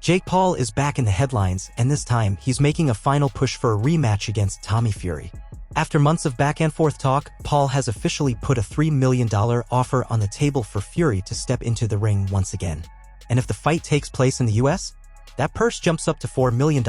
Jake Paul is back in the headlines, and this time, he's making a final push for a rematch against Tommy Fury. After months of back-and-forth talk, Paul has officially put a $3 million offer on the table for Fury to step into the ring once again. And if the fight takes place in the US, that purse jumps up to $4 million.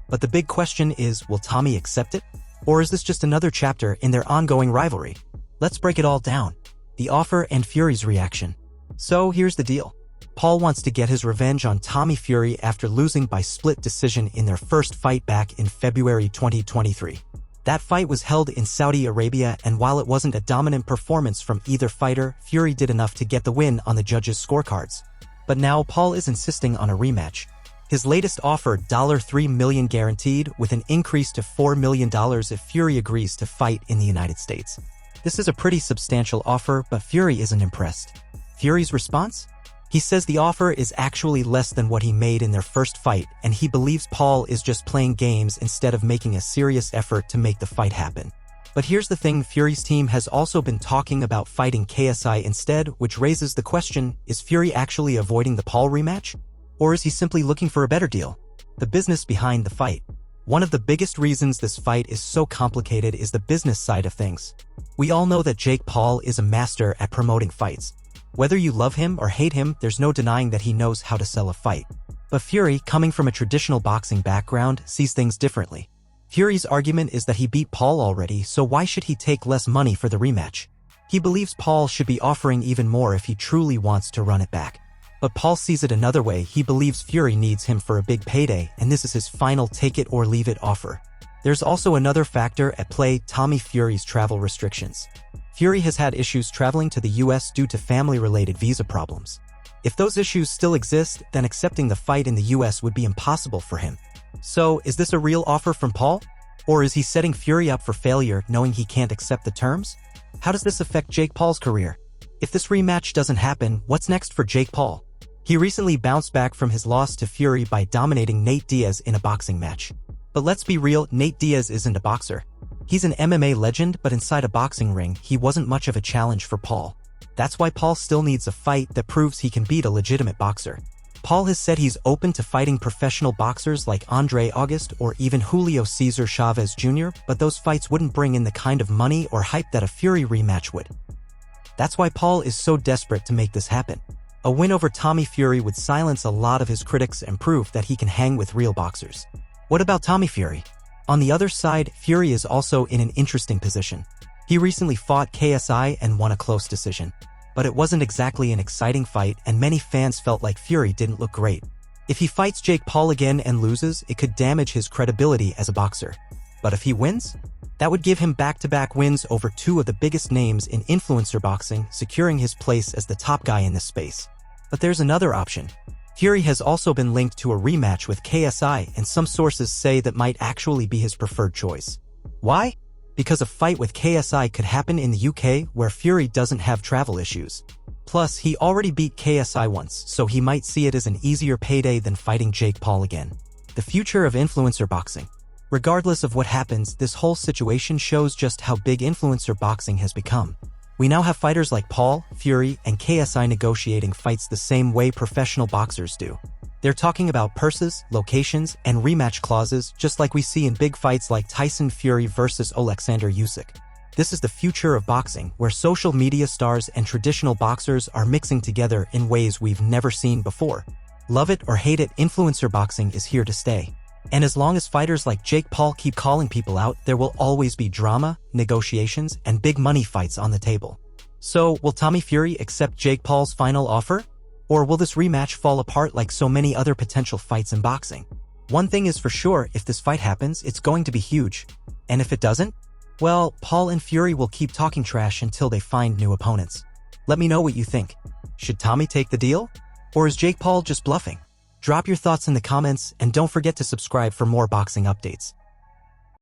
But the big question is, will Tommy accept it? Or is this just another chapter in their ongoing rivalry? Let's break it all down. The offer and Fury's reaction. So here's the deal. Paul wants to get his revenge on Tommy Fury after losing by split decision in their first fight back in February 2023. That fight was held in Saudi Arabia, and while it wasn't a dominant performance from either fighter, Fury did enough to get the win on the judges' scorecards. But now Paul is insisting on a rematch. His latest offer, $3 million guaranteed, with an increase to $4 million if Fury agrees to fight in the United States. This is a pretty substantial offer, but Fury isn't impressed. Fury's response? He says the offer is actually less than what he made in their first fight, and he believes Paul is just playing games instead of making a serious effort to make the fight happen. But here's the thing, Fury's team has also been talking about fighting KSI instead, which raises the question, is Fury actually avoiding the Paul rematch? Or is he simply looking for a better deal? The business behind the fight. One of the biggest reasons this fight is so complicated is the business side of things. We all know that Jake Paul is a master at promoting fights. Whether you love him or hate him, there's no denying that he knows how to sell a fight. But Fury, coming from a traditional boxing background, sees things differently. Fury's argument is that he beat Paul already, so why should he take less money for the rematch? He believes Paul should be offering even more if he truly wants to run it back. But Paul sees it another way. He believes Fury needs him for a big payday, and this is his final take-it-or-leave-it offer. There's also another factor at play, Tommy Fury's travel restrictions. Fury has had issues traveling to the US due to family-related visa problems. If those issues still exist, then accepting the fight in the US would be impossible for him. So, is this a real offer from Paul? Or is he setting Fury up for failure, knowing he can't accept the terms? How does this affect Jake Paul's career? If this rematch doesn't happen, what's next for Jake Paul? He recently bounced back from his loss to Fury by dominating Nate Diaz in a boxing match. But let's be real, Nate Diaz isn't a boxer. He's an MMA legend, but inside a boxing ring, he wasn't much of a challenge for Paul. That's why Paul still needs a fight that proves he can beat a legitimate boxer. Paul has said he's open to fighting professional boxers like Andre August or even Julio Cesar Chavez Jr., but those fights wouldn't bring in the kind of money or hype that a Fury rematch would. That's why Paul is so desperate to make this happen. A win over Tommy Fury would silence a lot of his critics and prove that he can hang with real boxers. What about Tommy Fury? On the other side, Fury is also in an interesting position. He recently fought KSI and won a close decision. But it wasn't exactly an exciting fight, and many fans felt like Fury didn't look great. If he fights Jake Paul again and loses, it could damage his credibility as a boxer. But if he wins, that would give him back-to-back wins over two of the biggest names in influencer boxing, securing his place as the top guy in this space. But there's another option. Fury has also been linked to a rematch with KSI, and some sources say that might actually be his preferred choice. Why? Because a fight with KSI could happen in the UK, where Fury doesn't have travel issues. Plus, he already beat KSI once, so he might see it as an easier payday than fighting Jake Paul again. The future of influencer boxing. Regardless of what happens, this whole situation shows just how big influencer boxing has become. We now have fighters like Paul, Fury, and KSI negotiating fights the same way professional boxers do. They're talking about purses, locations, and rematch clauses, just like we see in big fights like Tyson Fury versus Alexander Usyk. This is the future of boxing, where social media stars and traditional boxers are mixing together in ways we've never seen before. Love it or hate it, influencer boxing is here to stay. And as long as fighters like Jake Paul keep calling people out, there will always be drama, negotiations, and big money fights on the table. So, will Tommy Fury accept Jake Paul's final offer? Or will this rematch fall apart like so many other potential fights in boxing? One thing is for sure, if this fight happens, it's going to be huge. And if it doesn't? Well, Paul and Fury will keep talking trash until they find new opponents. Let me know what you think. Should Tommy take the deal? Or is Jake Paul just bluffing? Drop your thoughts in the comments, and don't forget to subscribe for more boxing updates.